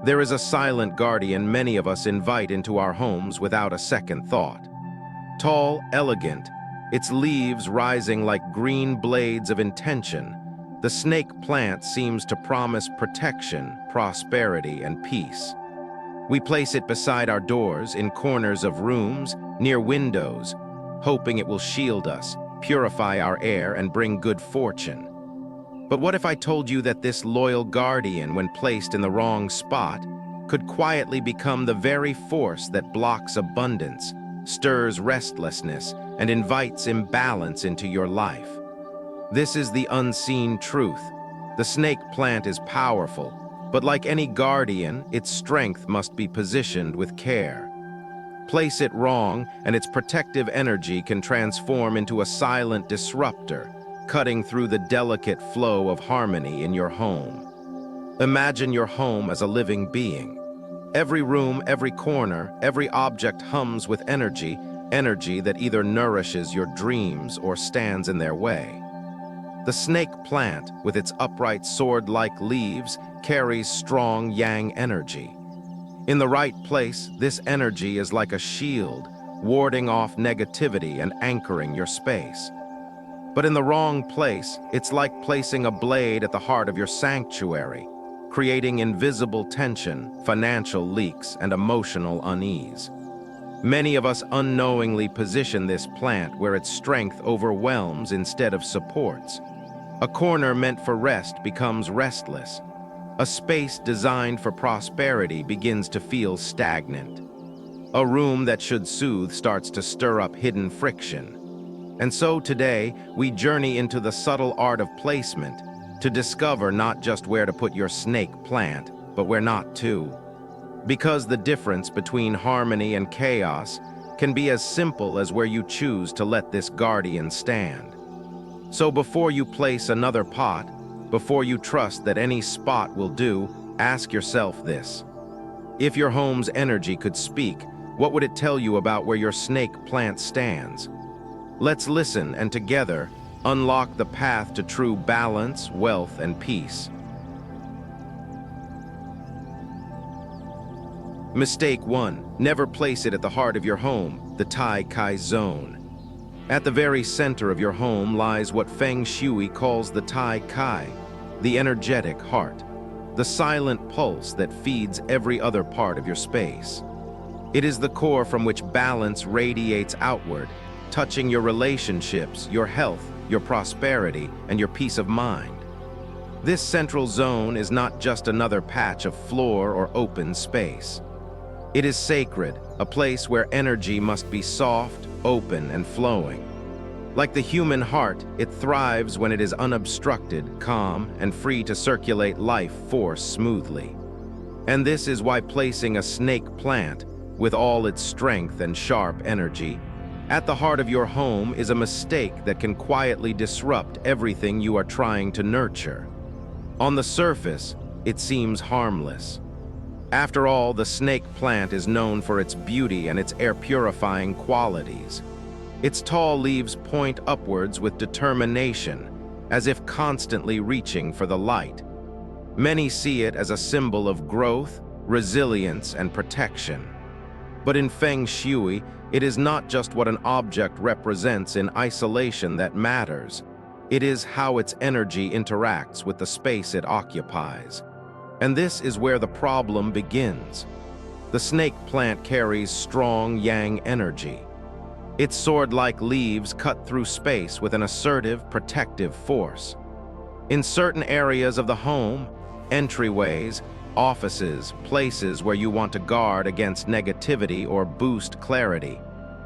There is a silent guardian many of us invite into our homes without a second thought. Tall, elegant, its leaves rising like green blades of intention, the snake plant seems to promise protection, prosperity, and peace. We place it beside our doors, in corners of rooms, near windows, hoping it will shield us, purify our air, and bring good fortune. But what if I told you that this loyal guardian, when placed in the wrong spot, could quietly become the very force that blocks abundance, stirs restlessness, and invites imbalance into your life? This is the unseen truth. The snake plant is powerful, but like any guardian, its strength must be positioned with care. Place it wrong, and its protective energy can transform into a silent disruptor, cutting through the delicate flow of harmony in your home. Imagine your home as a living being. Every room, every corner, every object hums with energy that either nourishes your dreams or stands in their way. The snake plant, with its upright sword-like leaves, carries strong yang energy. In the right place, this energy is like a shield, warding off negativity and anchoring your space. But in the wrong place, it's like placing a blade at the heart of your sanctuary, creating invisible tension, financial leaks, and emotional unease. Many of us unknowingly position this plant where its strength overwhelms instead of supports. A corner meant for rest becomes restless. A space designed for prosperity begins to feel stagnant. A room that should soothe starts to stir up hidden friction. And so today, we journey into the subtle art of placement to discover not just where to put your snake plant, but where not to. Because the difference between harmony and chaos can be as simple as where you choose to let this guardian stand. So before you place another pot, before you trust that any spot will do, ask yourself this. If your home's energy could speak, what would it tell you about where your snake plant stands? Let's listen and together unlock the path to true balance, wealth, and peace. Mistake 1. Never place it at the heart of your home, the Tai Chi zone. At the very center of your home lies what Feng Shui calls the Tai Chi, the energetic heart, the silent pulse that feeds every other part of your space. It is the core from which balance radiates outward, touching your relationships, your health, your prosperity, and your peace of mind. This central zone is not just another patch of floor or open space. It is sacred, a place where energy must be soft, open, and flowing. Like the human heart, it thrives when it is unobstructed, calm, and free to circulate life force smoothly. And this is why placing a snake plant, with all its strength and sharp energy, at the heart of your home is a mistake that can quietly disrupt everything you are trying to nurture. On the surface, it seems harmless. After all, the snake plant is known for its beauty and its air-purifying qualities. Its tall leaves point upwards with determination, as if constantly reaching for the light. Many see it as a symbol of growth, resilience, and protection. But in Feng Shui, it is not just what an object represents in isolation that matters. It is how its energy interacts with the space it occupies. And this is where the problem begins. The snake plant carries strong yang energy. Its sword-like leaves cut through space with an assertive, protective force. In certain areas of the home, entryways, offices, places where you want to guard against negativity or boost clarity,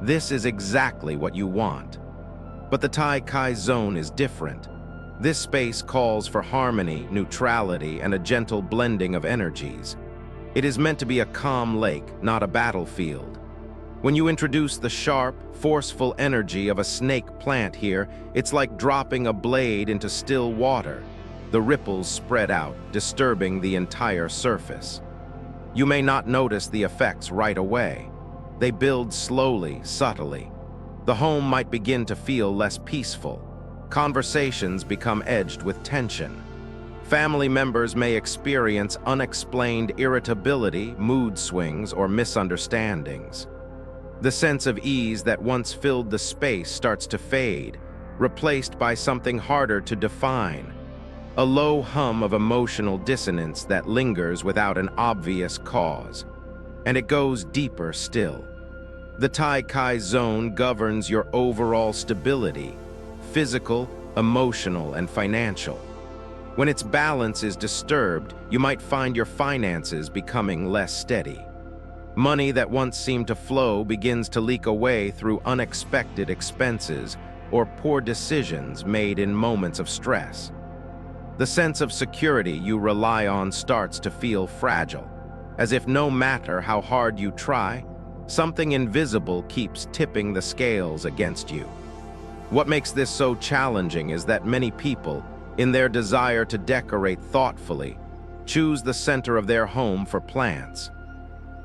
this is exactly what you want. But the Tai Chi zone is different. This space calls for harmony, neutrality, and a gentle blending of energies. It is meant to be a calm lake, not a battlefield. When you introduce the sharp, forceful energy of a snake plant here, it's like dropping a blade into still water. The ripples spread out, disturbing the entire surface. You may not notice the effects right away. They build slowly, subtly. The home might begin to feel less peaceful. Conversations become edged with tension. Family members may experience unexplained irritability, mood swings, or misunderstandings. The sense of ease that once filled the space starts to fade, replaced by something harder to define, a low hum of emotional dissonance that lingers without an obvious cause. And it goes deeper still. The Tai Chi zone governs your overall stability, physical, emotional, and financial. When its balance is disturbed, you might find your finances becoming less steady. Money that once seemed to flow begins to leak away through unexpected expenses or poor decisions made in moments of stress. The sense of security you rely on starts to feel fragile, as if no matter how hard you try, something invisible keeps tipping the scales against you. What makes this so challenging is that many people, in their desire to decorate thoughtfully, choose the center of their home for plants.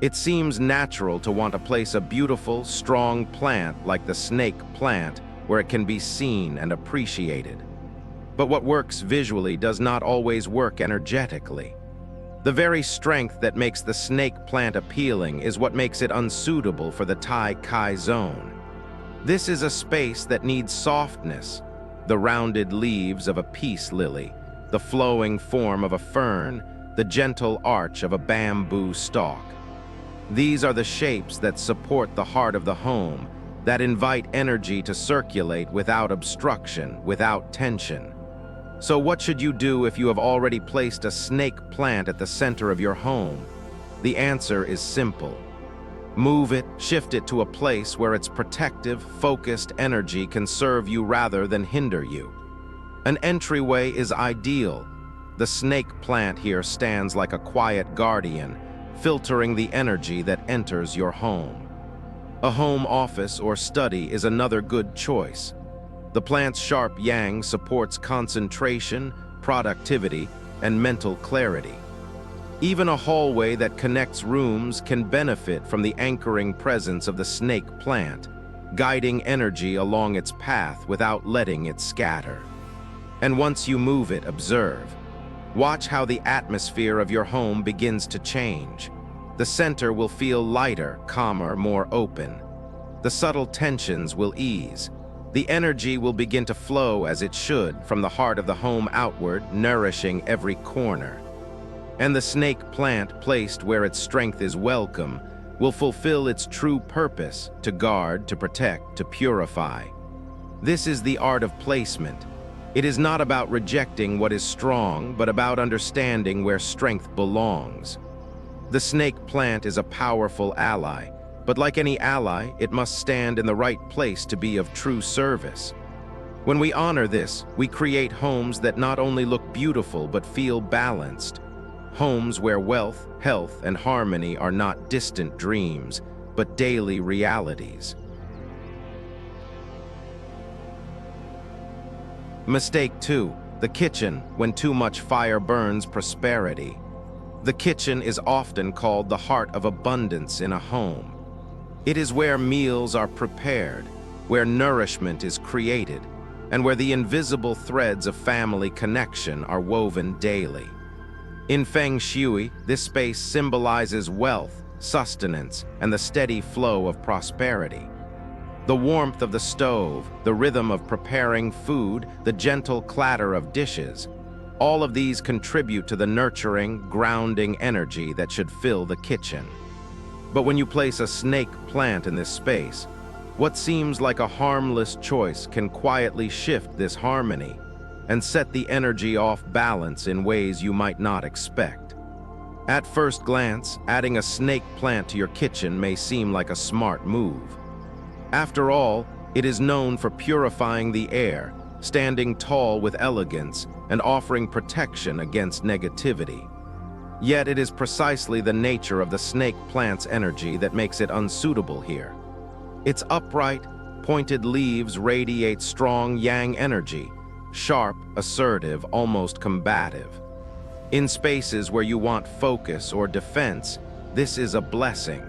It seems natural to want to place a beautiful, strong plant like the snake plant where it can be seen and appreciated. But what works visually does not always work energetically. The very strength that makes the snake plant appealing is what makes it unsuitable for the Tai Chi zone. This is a space that needs softness, the rounded leaves of a peace lily, the flowing form of a fern, the gentle arch of a bamboo stalk. These are the shapes that support the heart of the home, that invite energy to circulate without obstruction, without tension. So what should you do if you have already placed a snake plant at the center of your home? The answer is simple. Move it, shift it to a place where its protective, focused energy can serve you rather than hinder you. An entryway is ideal. The snake plant here stands like a quiet guardian, filtering the energy that enters your home. A home office or study is another good choice. The plant's sharp yang supports concentration, productivity, and mental clarity. Even a hallway that connects rooms can benefit from the anchoring presence of the snake plant, guiding energy along its path without letting it scatter. And once you move it, observe. Watch how the atmosphere of your home begins to change. The center will feel lighter, calmer, more open. The subtle tensions will ease. The energy will begin to flow as it should from the heart of the home outward, nourishing every corner. And the snake plant, placed where its strength is welcome, will fulfill its true purpose: to guard, to protect, to purify. This is the art of placement. It is not about rejecting what is strong, but about understanding where strength belongs. The snake plant is a powerful ally, but like any ally, it must stand in the right place to be of true service. When we honor this, we create homes that not only look beautiful but feel balanced. Homes where wealth, health, and harmony are not distant dreams, but daily realities. Mistake 2. The kitchen, when too much fire burns prosperity. The kitchen is often called the heart of abundance in a home. It is where meals are prepared, where nourishment is created, and where the invisible threads of family connection are woven daily. In Feng Shui, this space symbolizes wealth, sustenance, and the steady flow of prosperity. The warmth of the stove, the rhythm of preparing food, the gentle clatter of dishes, all of these contribute to the nurturing, grounding energy that should fill the kitchen. But when you place a snake plant in this space, what seems like a harmless choice can quietly shift this harmony and set the energy off balance in ways you might not expect. At first glance, adding a snake plant to your kitchen may seem like a smart move. After all, it is known for purifying the air, standing tall with elegance, and offering protection against negativity. Yet it is precisely the nature of the snake plant's energy that makes it unsuitable here. Its upright, pointed leaves radiate strong yang energy, sharp, assertive, almost combative. In spaces where you want focus or defense, this is a blessing.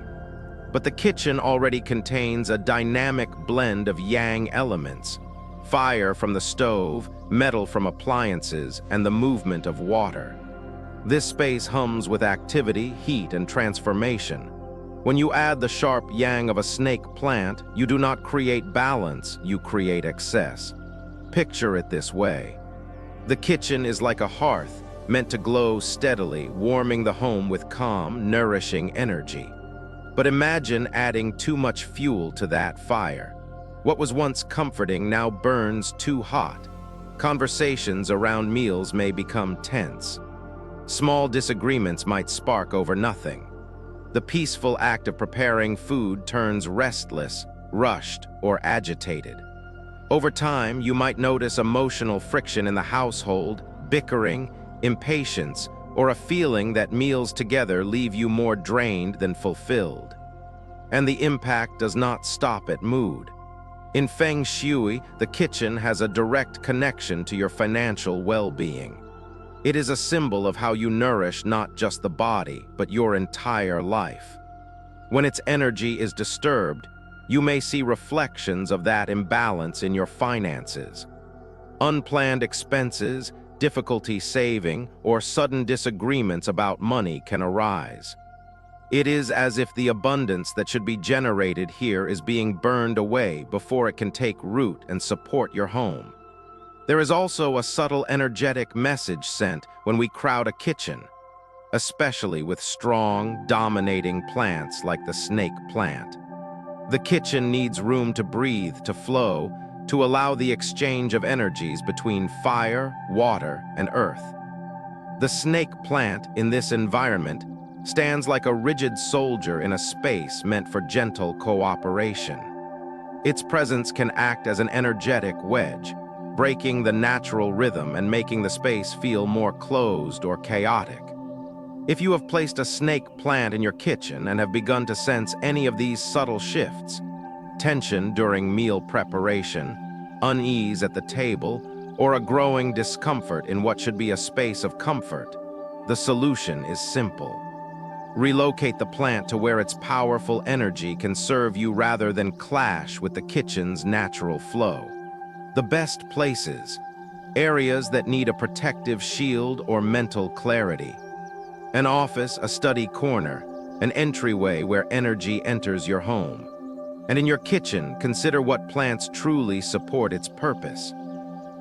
But the kitchen already contains a dynamic blend of yang elements: fire from the stove, metal from appliances, and the movement of water. This space hums with activity, heat, and transformation. When you add the sharp yang of a snake plant, you do not create balance, you create excess. Picture it this way. The kitchen is like a hearth, meant to glow steadily, warming the home with calm, nourishing energy. But imagine adding too much fuel to that fire. What was once comforting now burns too hot. Conversations around meals may become tense. Small disagreements might spark over nothing. The peaceful act of preparing food turns restless, rushed, or agitated. Over time, you might notice emotional friction in the household, bickering, impatience, or a feeling that meals together leave you more drained than fulfilled. And the impact does not stop at mood. In Feng Shui, the kitchen has a direct connection to your financial well-being. It is a symbol of how you nourish not just the body, but your entire life. When its energy is disturbed, you may see reflections of that imbalance in your finances. Unplanned expenses, difficulty saving, or sudden disagreements about money can arise. It is as if the abundance that should be generated here is being burned away before it can take root and support your home. There is also a subtle energetic message sent when we crowd a kitchen, especially with strong, dominating plants like the snake plant. The kitchen needs room to breathe, to flow, to allow the exchange of energies between fire, water, and earth. The snake plant in this environment stands like a rigid soldier in a space meant for gentle cooperation. Its presence can act as an energetic wedge, breaking the natural rhythm and making the space feel more closed or chaotic. If you have placed a snake plant in your kitchen and have begun to sense any of these subtle shifts, tension during meal preparation, unease at the table, or a growing discomfort in what should be a space of comfort, the solution is simple. Relocate the plant to where its powerful energy can serve you rather than clash with the kitchen's natural flow. The best places, areas that need a protective shield or mental clarity. An office, a study corner, an entryway where energy enters your home. And in your kitchen, consider what plants truly support its purpose.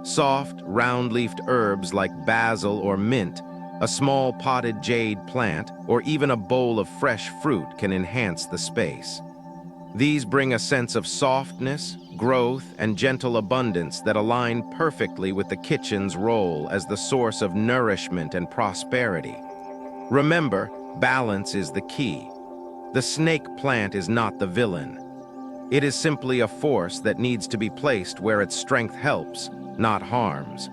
Soft, round-leafed herbs like basil or mint, a small potted jade plant, or even a bowl of fresh fruit can enhance the space. These bring a sense of softness, growth, and gentle abundance that align perfectly with the kitchen's role as the source of nourishment and prosperity. Remember, balance is the key. The snake plant is not the villain. It is simply a force that needs to be placed where its strength helps, not harms.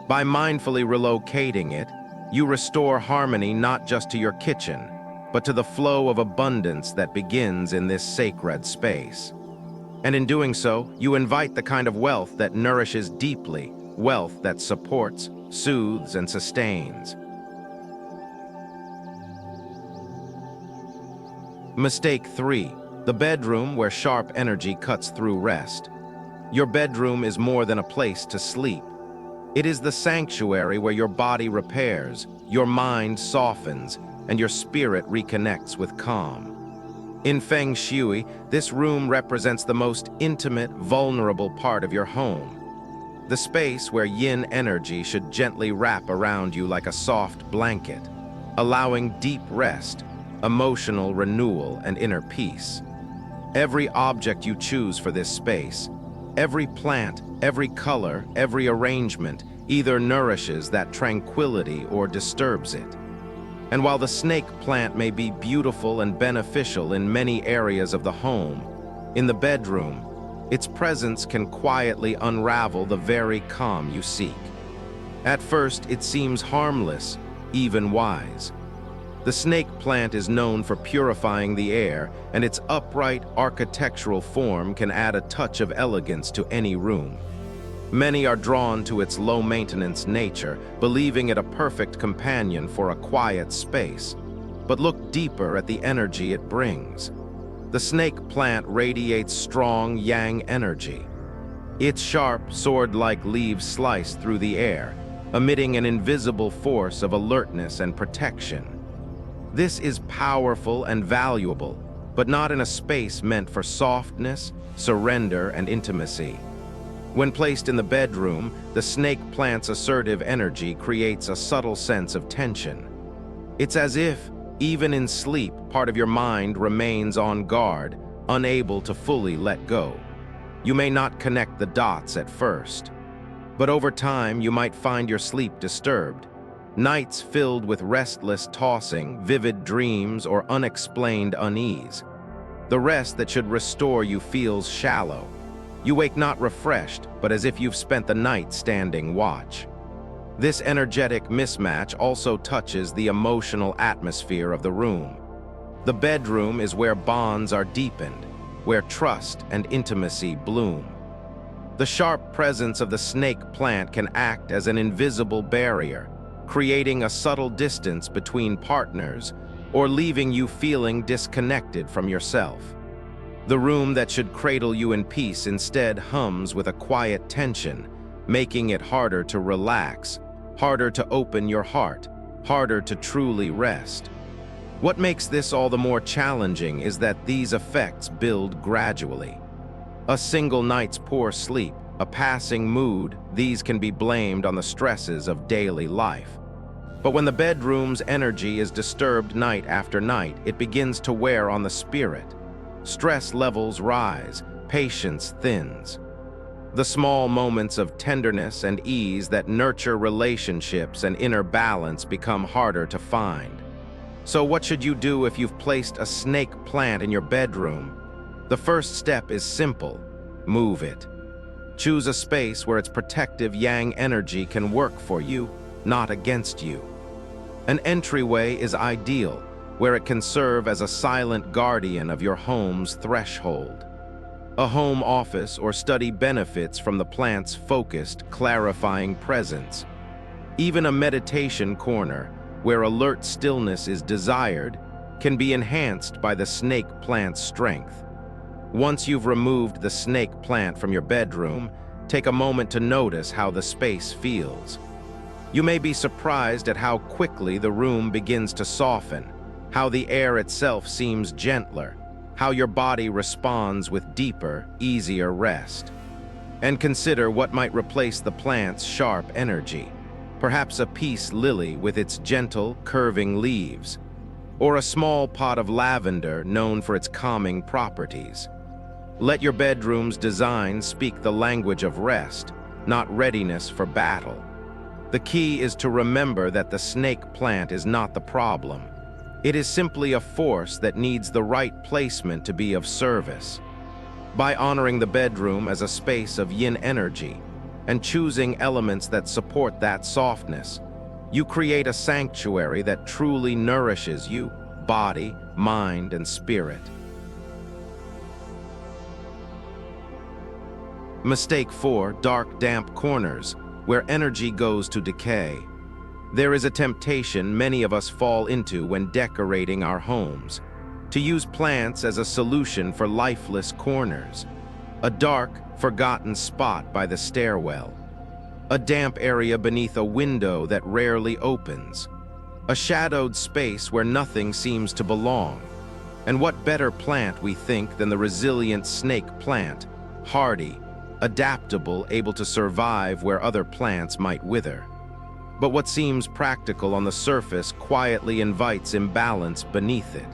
By mindfully relocating it, you restore harmony not just to your kitchen, but to the flow of abundance that begins in this sacred space. And in doing so, you invite the kind of wealth that nourishes deeply, wealth that supports, soothes, and sustains. Mistake 3. The bedroom where sharp energy cuts through rest. Your bedroom is more than a place to sleep. It is the sanctuary where your body repairs, your mind softens, and your spirit reconnects with calm. In Feng Shui, this room represents the most intimate, vulnerable part of your home. The space where yin energy should gently wrap around you like a soft blanket, allowing deep rest, emotional renewal, and inner peace. Every object you choose for this space, every plant, every color, every arrangement, either nourishes that tranquility or disturbs it. And while the snake plant may be beautiful and beneficial in many areas of the home, in the bedroom, its presence can quietly unravel the very calm you seek. At first, it seems harmless, even wise. The snake plant is known for purifying the air, and its upright architectural form can add a touch of elegance to any room. Many are drawn to its low-maintenance nature, believing it a perfect companion for a quiet space. But look deeper at the energy it brings. The snake plant radiates strong yang energy. Its sharp, sword-like leaves slice through the air, emitting an invisible force of alertness and protection. This is powerful and valuable, but not in a space meant for softness, surrender, and intimacy. When placed in the bedroom, the snake plant's assertive energy creates a subtle sense of tension. It's as if, even in sleep, part of your mind remains on guard, unable to fully let go. You may not connect the dots at first, but over time you might find your sleep disturbed. Nights filled with restless tossing, vivid dreams, or unexplained unease. The rest that should restore you feels shallow. You wake not refreshed, but as if you've spent the night standing watch. This energetic mismatch also touches the emotional atmosphere of the room. The bedroom is where bonds are deepened, where trust and intimacy bloom. The sharp presence of the snake plant can act as an invisible barrier, creating a subtle distance between partners or leaving you feeling disconnected from yourself. The room that should cradle you in peace instead hums with a quiet tension, making it harder to relax, harder to open your heart, harder to truly rest. What makes this all the more challenging is that these effects build gradually. A single night's poor sleep, a passing mood, these can be blamed on the stresses of daily life. But when the bedroom's energy is disturbed night after night, it begins to wear on the spirit. Stress levels rise, patience thins. The small moments of tenderness and ease that nurture relationships and inner balance become harder to find. So what should you do if you've placed a snake plant in your bedroom? The first step is simple: move it. Choose a space where its protective yang energy can work for you, not against you. An entryway is ideal, where it can serve as a silent guardian of your home's threshold. A home office or study benefits from the plant's focused, clarifying presence. Even a meditation corner, where alert stillness is desired, can be enhanced by the snake plant's strength. Once you've removed the snake plant from your bedroom, take a moment to notice how the space feels. You may be surprised at how quickly the room begins to soften, how the air itself seems gentler, how your body responds with deeper, easier rest. And consider what might replace the plant's sharp energy. Perhaps a peace lily with its gentle, curving leaves, or a small pot of lavender known for its calming properties. Let your bedroom's design speak the language of rest, not readiness for battle. The key is to remember that the snake plant is not the problem. It is simply a force that needs the right placement to be of service. By honoring the bedroom as a space of yin energy and choosing elements that support that softness, you create a sanctuary that truly nourishes you, body, mind, and spirit. Mistake 4: dark, damp corners, where energy goes to decay. There is a temptation many of us fall into when decorating our homes, to use plants as a solution for lifeless corners. A dark, forgotten spot by the stairwell. A damp area beneath a window that rarely opens. A shadowed space where nothing seems to belong. And what better plant, we think, than the resilient snake plant, hardy, adaptable, able to survive where other plants might wither. But what seems practical on the surface quietly invites imbalance beneath it.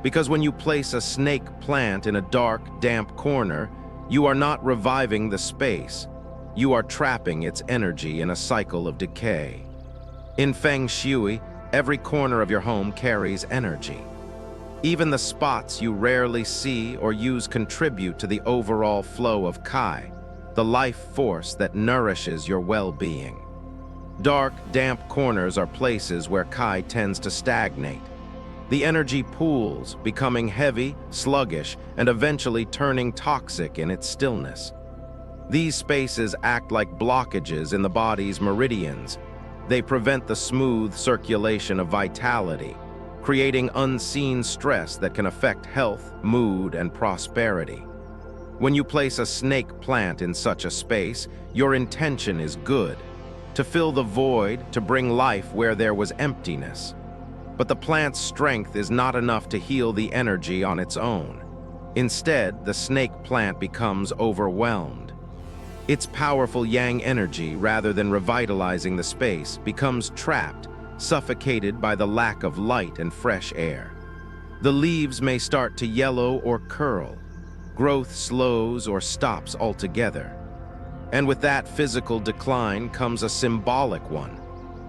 Because when you place a snake plant in a dark, damp corner, you are not reviving the space. You are trapping its energy in a cycle of decay. In Feng Shui, every corner of your home carries energy. Even the spots you rarely see or use contribute to the overall flow of Kai, the life force that nourishes your well-being. Dark, damp corners are places where Kai tends to stagnate. The energy pools, becoming heavy, sluggish, and eventually turning toxic in its stillness. These spaces act like blockages in the body's meridians. They prevent the smooth circulation of vitality, creating unseen stress that can affect health, mood, and prosperity. When you place a snake plant in such a space, your intention is good, to fill the void, to bring life where there was emptiness. But the plant's strength is not enough to heal the energy on its own. Instead, the snake plant becomes overwhelmed. Its powerful yang energy, rather than revitalizing the space, becomes trapped, suffocated by the lack of light and fresh air. The leaves may start to yellow or curl. Growth slows or stops altogether. And with that physical decline comes a symbolic one.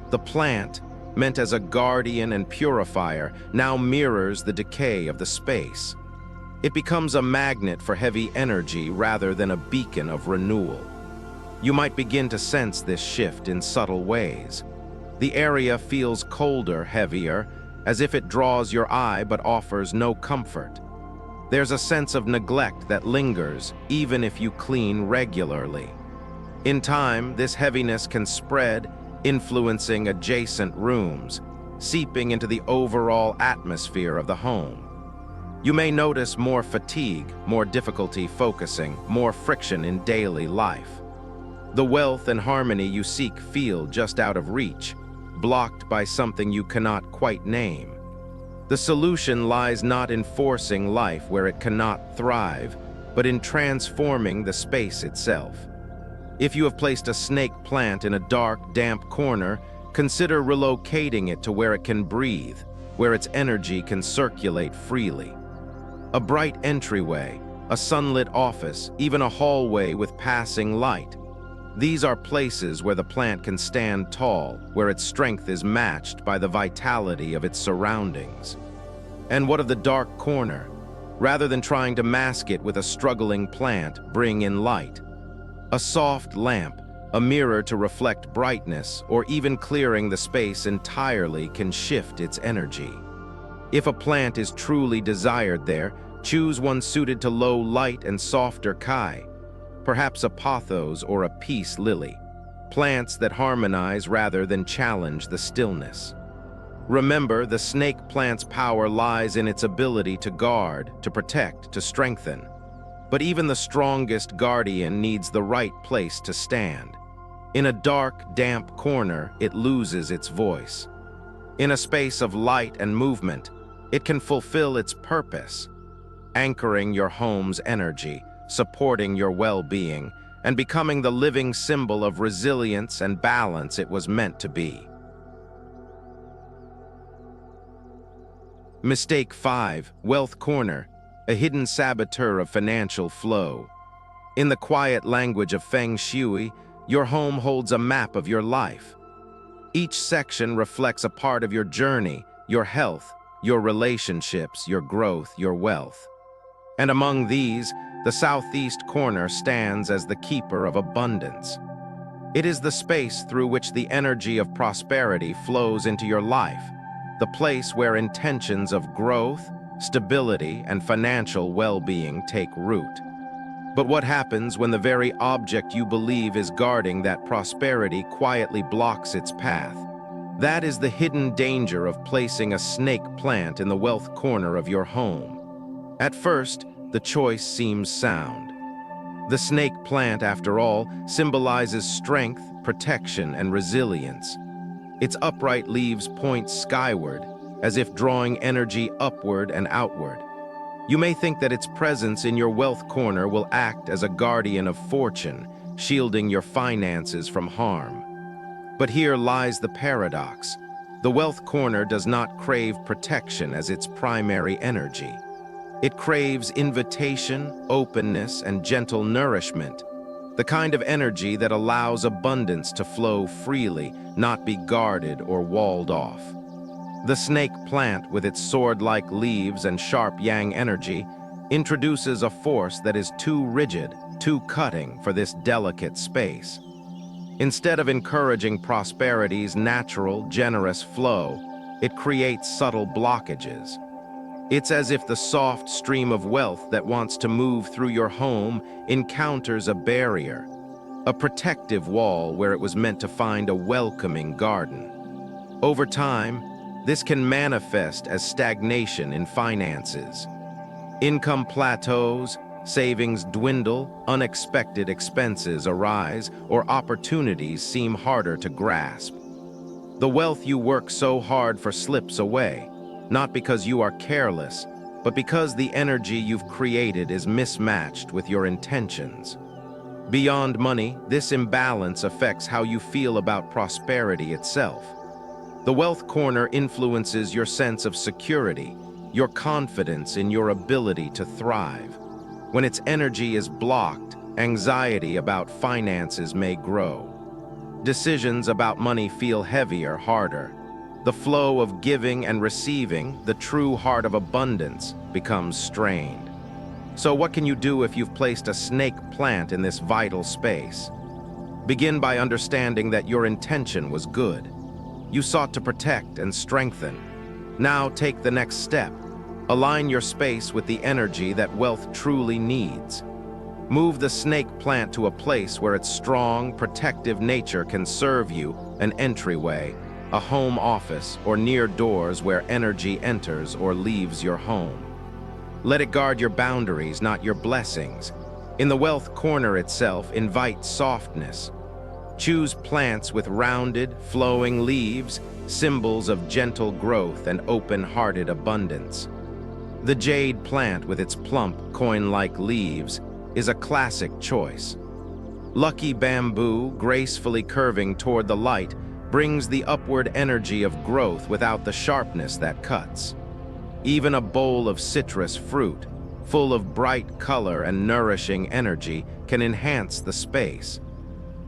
The plant, meant as a guardian and purifier, now mirrors the decay of the space. It becomes a magnet for heavy energy rather than a beacon of renewal. You might begin to sense this shift in subtle ways. The area feels colder, heavier, as if it draws your eye but offers no comfort. There's a sense of neglect that lingers, even if you clean regularly. In time, this heaviness can spread, influencing adjacent rooms, seeping into the overall atmosphere of the home. You may notice more fatigue, more difficulty focusing, more friction in daily life. The wealth and harmony you seek feel just out of reach, blocked by something you cannot quite name. The solution lies not in forcing life where it cannot thrive, but in transforming the space itself. If you have placed a snake plant in a dark, damp corner, consider relocating it to where it can breathe, where its energy can circulate freely. A bright entryway, a sunlit office, even a hallway with passing light. These are places where the plant can stand tall, where its strength is matched by the vitality of its surroundings. And what of the dark corner? Rather than trying to mask it with a struggling plant, bring in light. A soft lamp, a mirror to reflect brightness, or even clearing the space entirely can shift its energy. If a plant is truly desired there, choose one suited to low light and softer kai, perhaps a pothos or a peace lily, plants that harmonize rather than challenge the stillness. Remember, the snake plant's power lies in its ability to guard, to protect, to strengthen. But even the strongest guardian needs the right place to stand. In a dark, damp corner, it loses its voice. In a space of light and movement, it can fulfill its purpose, anchoring your home's energy, supporting your well-being, and becoming the living symbol of resilience and balance it was meant to be. Mistake 5, Wealth Corner, a hidden saboteur of financial flow. In the quiet language of Feng Shui, your home holds a map of your life. Each section reflects a part of your journey, your health, your relationships, your growth, your wealth. And among these, the southeast corner stands as the keeper of abundance. It is the space through which the energy of prosperity flows into your life, the place where intentions of growth, stability, and financial well-being take root. But what happens when the very object you believe is guarding that prosperity quietly blocks its path? That is the hidden danger of placing a snake plant in the wealth corner of your home. At first, the choice seems sound. The snake plant, after all, symbolizes strength, protection, and resilience. Its upright leaves point skyward, as if drawing energy upward and outward. You may think that its presence in your wealth corner will act as a guardian of fortune, shielding your finances from harm. But here lies the paradox. The wealth corner does not crave protection as its primary energy. It craves invitation, openness, and gentle nourishment, the kind of energy that allows abundance to flow freely, not be guarded or walled off. The snake plant, with its sword-like leaves and sharp yang energy, introduces a force that is too rigid, too cutting for this delicate space. Instead of encouraging prosperity's natural, generous flow, it creates subtle blockages. It's as if the soft stream of wealth that wants to move through your home encounters a barrier, a protective wall where it was meant to find a welcoming garden. Over time, this can manifest as stagnation in finances. Income plateaus, Savings dwindle, unexpected expenses arise, or opportunities seem harder to grasp. The wealth you work so hard for slips away, not because you are careless, but because the energy you've created is mismatched with your intentions. Beyond money, this imbalance affects how you feel about prosperity itself. The wealth corner influences your sense of security, your confidence in your ability to thrive. When its energy is blocked, anxiety about finances may grow. Decisions about money feel heavier, harder. The flow of giving and receiving, the true heart of abundance, becomes strained. So what can you do if you've placed a snake plant in this vital space? Begin by understanding that your intention was good. You sought to protect and strengthen. Now take the next step. Align your space with the energy that wealth truly needs. Move the snake plant to a place where its strong, protective nature can serve you, an entryway, a home office, or near doors where energy enters or leaves your home. Let it guard your boundaries, not your blessings. In the wealth corner itself, invite softness. Choose plants with rounded, flowing leaves, symbols of gentle growth and open-hearted abundance. The jade plant with its plump, coin-like leaves is a classic choice. Lucky bamboo, gracefully curving toward the light, brings the upward energy of growth without the sharpness that cuts. Even a bowl of citrus fruit, full of bright color and nourishing energy, can enhance the space.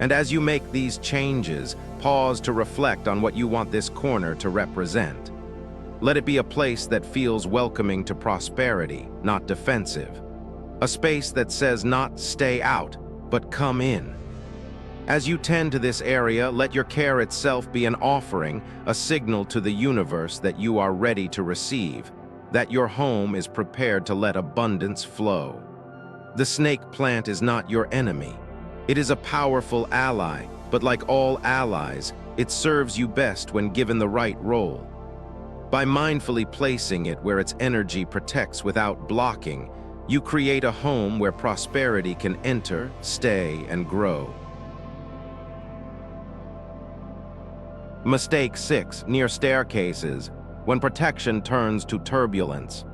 And as you make these changes, pause to reflect on what you want this corner to represent. Let it be a place that feels welcoming to prosperity, not defensive. A space that says not stay out, but come in. As you tend to this area, let your care itself be an offering, a signal to the universe that you are ready to receive, that your home is prepared to let abundance flow. The snake plant is not your enemy. It is a powerful ally, but like all allies, it serves you best when given the right role. By mindfully placing it where its energy protects without blocking, you create a home where prosperity can enter, stay, and grow. Mistake 6. Near staircases, when protection turns to turbulence.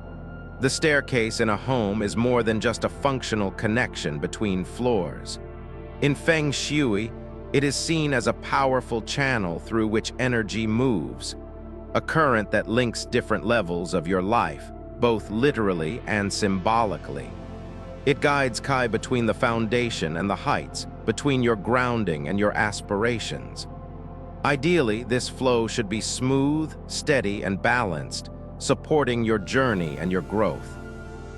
The staircase in a home is more than just a functional connection between floors. In Feng Shui, it is seen as a powerful channel through which energy moves, a current that links different levels of your life, both literally and symbolically. It guides Kai between the foundation and the heights, between your grounding and your aspirations. Ideally, this flow should be smooth, steady, and balanced, supporting your journey and your growth.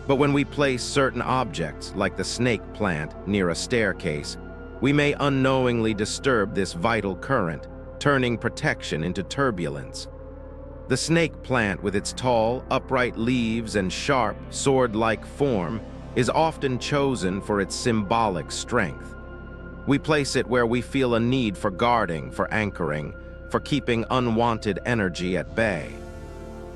But when we place certain objects, like the snake plant, near a staircase, we may unknowingly disturb this vital current, turning protection into turbulence. The snake plant, with its tall, upright leaves and sharp, sword-like form, is often chosen for its symbolic strength. We place it where we feel a need for guarding, for anchoring, for keeping unwanted energy at bay.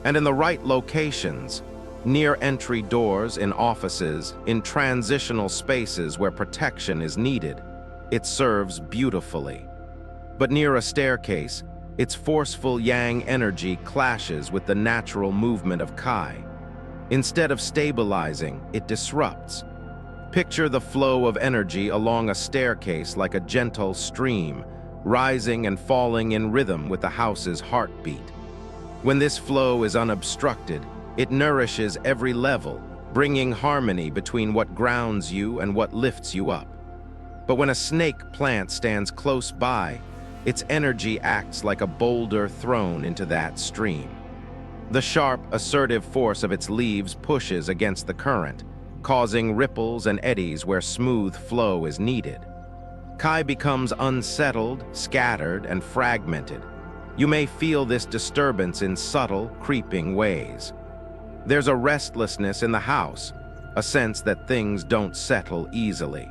And in the right locations, near entry doors in offices, in transitional spaces where protection is needed, it serves beautifully. But near a staircase, its forceful yang energy clashes with the natural movement of Kai. Instead of stabilizing, it disrupts. Picture the flow of energy along a staircase like a gentle stream, rising and falling in rhythm with the house's heartbeat. When this flow is unobstructed, it nourishes every level, bringing harmony between what grounds you and what lifts you up. But when a snake plant stands close by, its energy acts like a boulder thrown into that stream. The sharp, assertive force of its leaves pushes against the current, causing ripples and eddies where smooth flow is needed. Kai becomes unsettled, scattered, and fragmented. You may feel this disturbance in subtle, creeping ways. There's a restlessness in the house, a sense that things don't settle easily.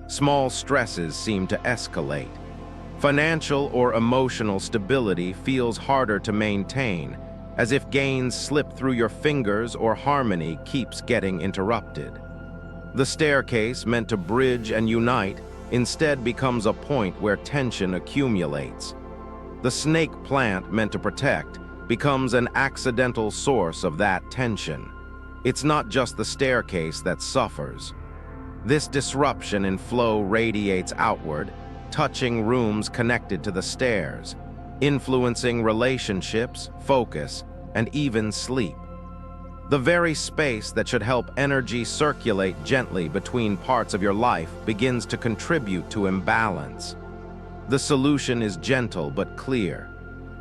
Small stresses seem to escalate. Financial or emotional stability feels harder to maintain, as if gains slip through your fingers or harmony keeps getting interrupted. The staircase, meant to bridge and unite, instead becomes a point where tension accumulates. The snake plant, meant to protect, becomes an accidental source of that tension. It's not just the staircase that suffers. This disruption in flow radiates outward, touching rooms connected to the stairs, influencing relationships, focus, and even sleep. The very space that should help energy circulate gently between parts of your life begins to contribute to imbalance. The solution is gentle but clear.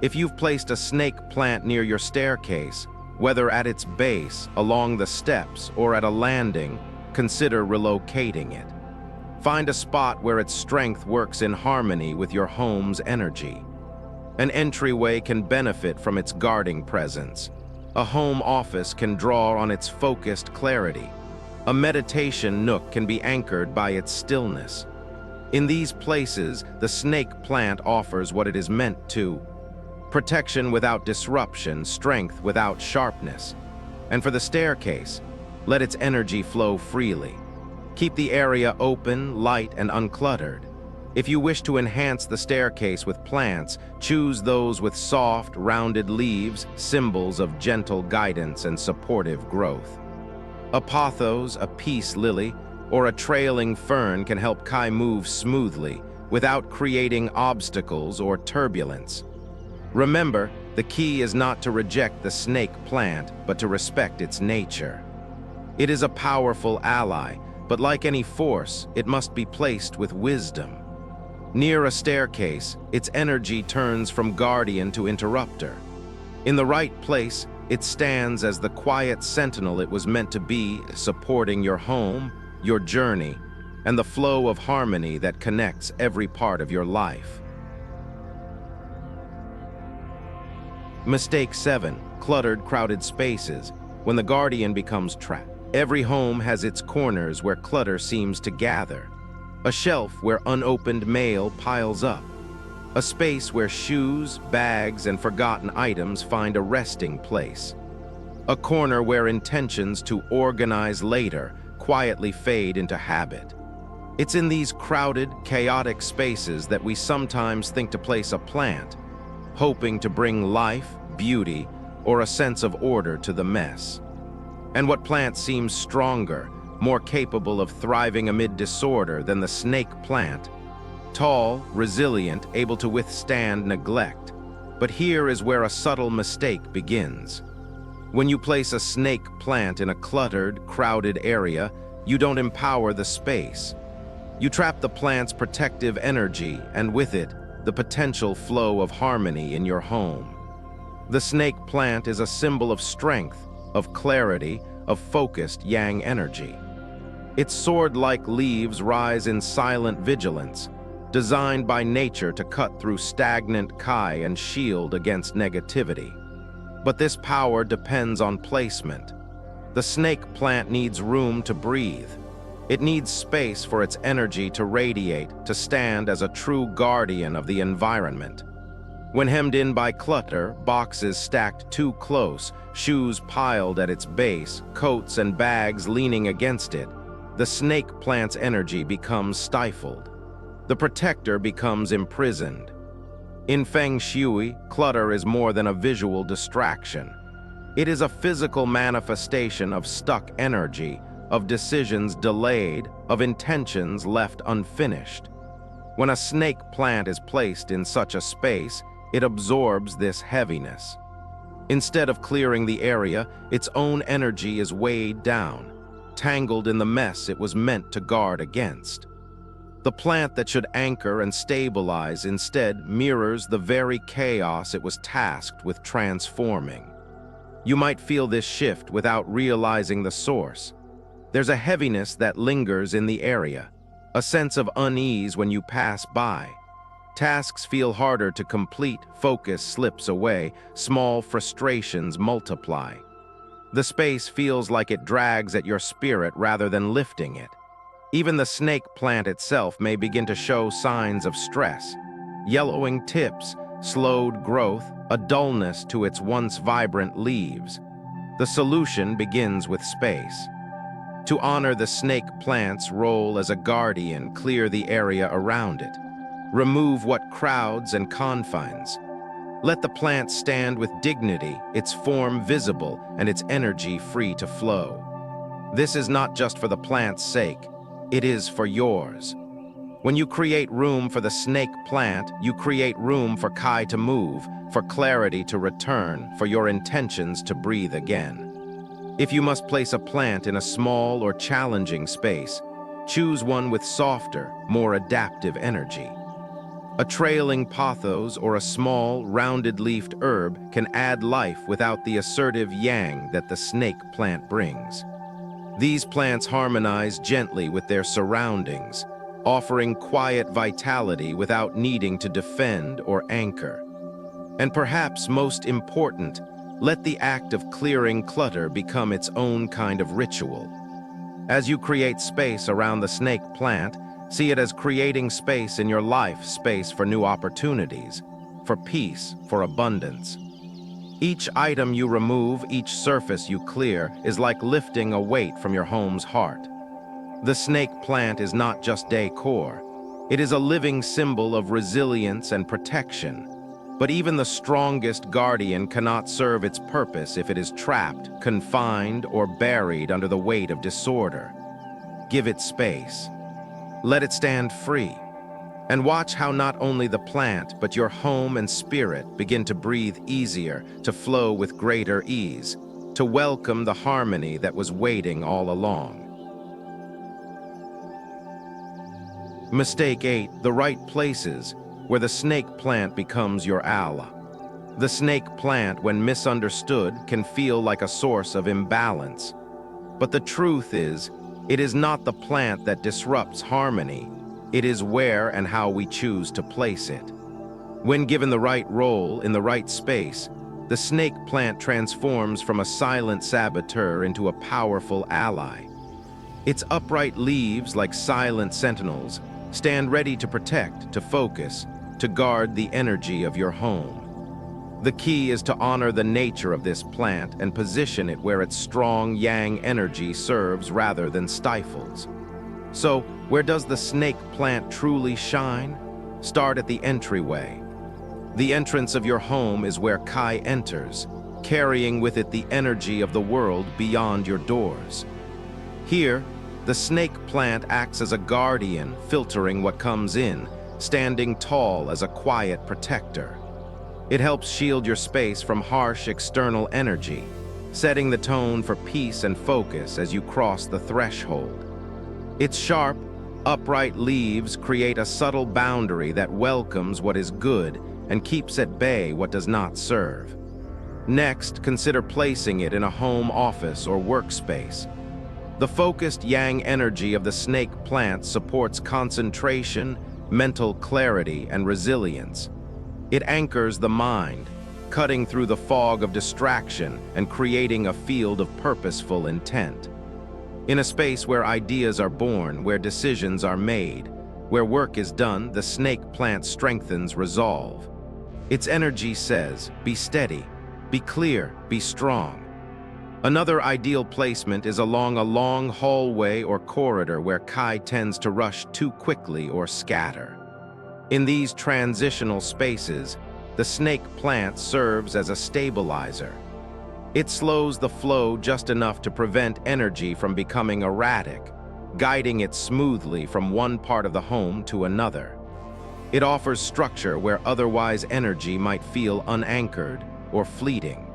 If you've placed a snake plant near your staircase, whether at its base, along the steps, or at a landing, consider relocating it. Find a spot where its strength works in harmony with your home's energy. An entryway can benefit from its guarding presence. A home office can draw on its focused clarity. A meditation nook can be anchored by its stillness. In these places, the snake plant offers what it is meant to: protection without disruption, strength without sharpness. And for the staircase, let its energy flow freely. Keep the area open, light, and uncluttered. If you wish to enhance the staircase with plants, choose those with soft, rounded leaves, symbols of gentle guidance and supportive growth. A pothos, a peace lily, or a trailing fern can help Kai move smoothly without creating obstacles or turbulence. Remember, the key is not to reject the snake plant, but to respect its nature. It is a powerful ally, but like any force, it must be placed with wisdom. Near a staircase, its energy turns from guardian to interrupter. In the right place, it stands as the quiet sentinel it was meant to be, supporting your home, your journey, and the flow of harmony that connects every part of your life. Mistake 7. Cluttered, crowded spaces. When the guardian becomes trapped. Every home has its corners where clutter seems to gather. A shelf where unopened mail piles up. A space where shoes, bags, and forgotten items find a resting place. A corner where intentions to organize later quietly fade into habit. It's in these crowded, chaotic spaces that we sometimes think to place a plant, hoping to bring life, beauty, or a sense of order to the mess. And what plant seems stronger, more capable of thriving amid disorder than the snake plant? Tall, resilient, able to withstand neglect. But here is where a subtle mistake begins. When you place a snake plant in a cluttered, crowded area, you don't empower the space. You trap the plant's protective energy, and with it, the potential flow of harmony in your home. The snake plant is a symbol of strength, of clarity, of focused yang energy. Its sword-like leaves rise in silent vigilance, designed by nature to cut through stagnant Kai and shield against negativity. But this power depends on placement. The snake plant needs room to breathe. It needs space for its energy to radiate, to stand as a true guardian of the environment. When hemmed in by clutter, boxes stacked too close, shoes piled at its base, coats and bags leaning against it, the snake plant's energy becomes stifled. The protector becomes imprisoned. In Feng Shui, clutter is more than a visual distraction. It is a physical manifestation of stuck energy, of decisions delayed, of intentions left unfinished. When a snake plant is placed in such a space, it absorbs this heaviness. Instead of clearing the area, its own energy is weighed down, tangled in the mess it was meant to guard against. The plant that should anchor and stabilize instead mirrors the very chaos it was tasked with transforming. You might feel this shift without realizing the source. There's a heaviness that lingers in the area, a sense of unease when you pass by. Tasks feel harder to complete, focus slips away, small frustrations multiply. The space feels like it drags at your spirit rather than lifting it. Even the snake plant itself may begin to show signs of stress. Yellowing tips, slowed growth, a dullness to its once vibrant leaves. The solution begins with space. To honor the snake plant's role as a guardian, clear the area around it. Remove what crowds and confines. Let the plant stand with dignity, its form visible and its energy free to flow. This is not just for the plant's sake, it is for yours. When you create room for the snake plant, you create room for Kai to move, for clarity to return, for your intentions to breathe again. If you must place a plant in a small or challenging space, choose one with softer, more adaptive energy. A trailing pothos or a small, rounded-leafed herb can add life without the assertive yang that the snake plant brings. These plants harmonize gently with their surroundings, offering quiet vitality without needing to defend or anchor. And perhaps most important, let the act of clearing clutter become its own kind of ritual. As you create space around the snake plant, see it as creating space in your life, space for new opportunities, for peace, for abundance. Each item you remove, each surface you clear, is like lifting a weight from your home's heart. The snake plant is not just decor. It is a living symbol of resilience and protection. But even the strongest guardian cannot serve its purpose if it is trapped, confined, or buried under the weight of disorder. Give it space. Let it stand free. And watch how not only the plant, but your home and spirit begin to breathe easier, to flow with greater ease, to welcome the harmony that was waiting all along. Mistake 8, the right places, where the snake plant becomes your ally. The snake plant, when misunderstood, can feel like a source of imbalance. But the truth is, it is not the plant that disrupts harmony. It is where and how we choose to place it. When given the right role in the right space, the snake plant transforms from a silent saboteur into a powerful ally. Its upright leaves, like silent sentinels, stand ready to protect, to focus, to guard the energy of your home. The key is to honor the nature of this plant and position it where its strong yang energy serves rather than stifles. So, where does the snake plant truly shine? Start at the entryway. The entrance of your home is where Kai enters, carrying with it the energy of the world beyond your doors. Here, the snake plant acts as a guardian, filtering what comes in, standing tall as a quiet protector. It helps shield your space from harsh external energy, setting the tone for peace and focus as you cross the threshold. Its sharp, upright leaves create a subtle boundary that welcomes what is good and keeps at bay what does not serve. Next, consider placing it in a home office or workspace. The focused yang energy of the snake plant supports concentration, mental clarity, and resilience. It anchors the mind, cutting through the fog of distraction and creating a field of purposeful intent. In a space where ideas are born, where decisions are made, where work is done, the snake plant strengthens resolve. Its energy says, be steady, be clear, be strong. Another ideal placement is along a long hallway or corridor where Kai tends to rush too quickly or scatter. In these transitional spaces, the snake plant serves as a stabilizer. It slows the flow just enough to prevent energy from becoming erratic, guiding it smoothly from one part of the home to another. It offers structure where otherwise energy might feel unanchored or fleeting.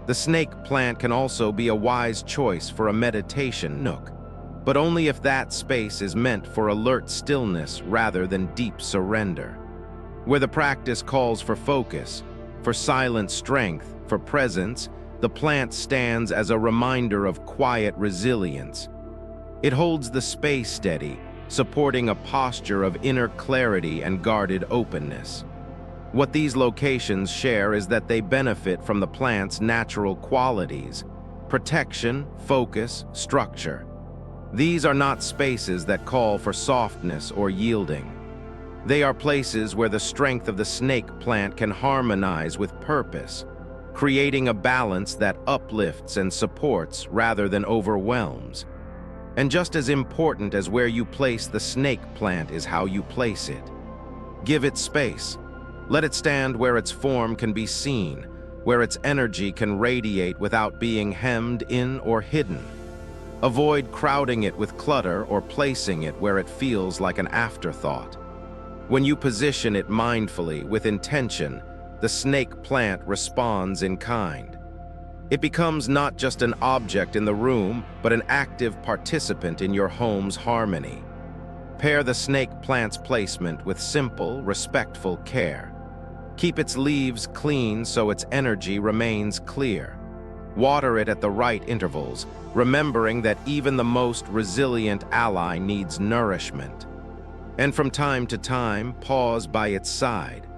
The snake plant can also be a wise choice for a meditation nook, but only if that space is meant for alert stillness rather than deep surrender. Where the practice calls for focus, for silent strength, for presence, the plant stands as a reminder of quiet resilience. It holds the space steady, supporting a posture of inner clarity and guarded openness. What these locations share is that they benefit from the plant's natural qualities: protection, focus, structure. These are not spaces that call for softness or yielding. They are places where the strength of the snake plant can harmonize with purpose, creating a balance that uplifts and supports rather than overwhelms. And just as important as where you place the snake plant is how you place it. Give it space. Let it stand where its form can be seen, where its energy can radiate without being hemmed in or hidden. Avoid crowding it with clutter or placing it where it feels like an afterthought. When you position it mindfully, with intention, the snake plant responds in kind. It becomes not just an object in the room, but an active participant in your home's harmony. Pair the snake plant's placement with simple, respectful care. Keep its leaves clean so its energy remains clear. Water it at the right intervals, remembering that even the most resilient ally needs nourishment. And from time to time, pause by its side.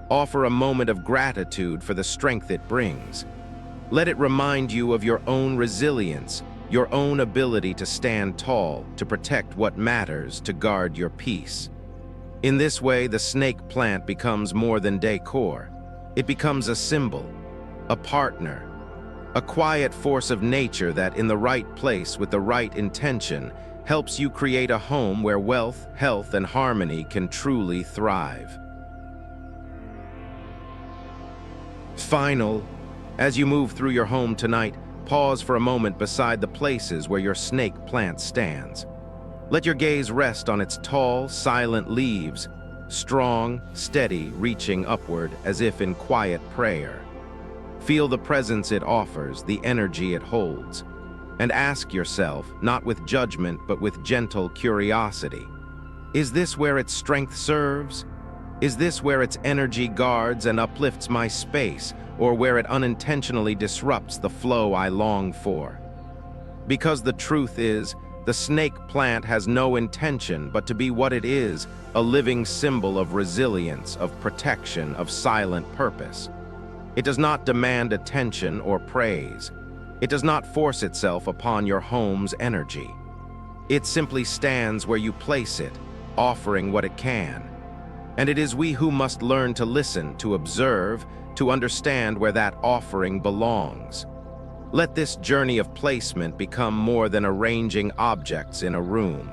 Offer a moment of gratitude for the strength it brings. Let it remind you of your own resilience, your own ability to stand tall, to protect what matters, to guard your peace. In this way, the snake plant becomes more than decor. It becomes a symbol, a partner, a quiet force of nature that, in the right place with the right intention, helps you create a home where wealth, health, and harmony can truly thrive. As you move through your home tonight, pause for a moment beside the places where your snake plant stands. Let your gaze rest on its tall, silent leaves, strong, steady, reaching upward as if in quiet prayer. Feel the presence it offers, the energy it holds, and ask yourself, not with judgment but with gentle curiosity, is this where its strength serves? Is this where its energy guards and uplifts my space, or where it unintentionally disrupts the flow I long for? Because the truth is, the snake plant has no intention but to be what it is, a living symbol of resilience, of protection, of silent purpose. It does not demand attention or praise. It does not force itself upon your home's energy. It simply stands where you place it, offering what it can. And it is we who must learn to listen, to observe, to understand where that offering belongs. Let this journey of placement become more than arranging objects in a room.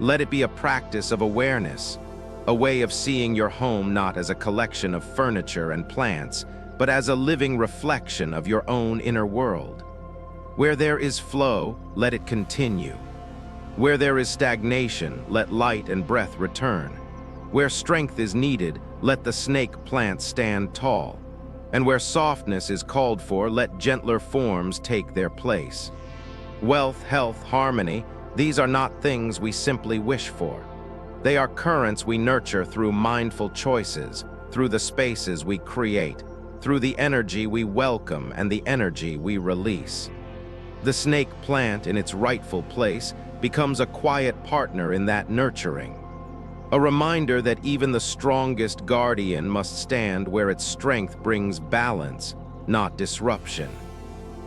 Let it be a practice of awareness, a way of seeing your home not as a collection of furniture and plants, but as a living reflection of your own inner world. Where there is flow, let it continue. Where there is stagnation, let light and breath return. Where strength is needed, let the snake plant stand tall. And where softness is called for, let gentler forms take their place. Wealth, health, harmony, these are not things we simply wish for. They are currents we nurture through mindful choices, through the spaces we create, through the energy we welcome and the energy we release. The snake plant, in its rightful place, becomes a quiet partner in that nurturing. A reminder that even the strongest guardian must stand where its strength brings balance, not disruption.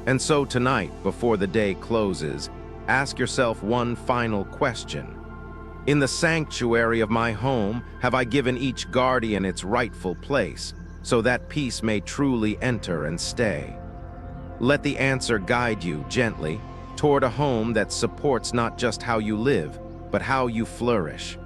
And so tonight, before the day closes, ask yourself one final question. In the sanctuary of my home, have I given each guardian its rightful place, so that peace may truly enter and stay? Let the answer guide you gently toward a home that supports not just how you live, but how you flourish.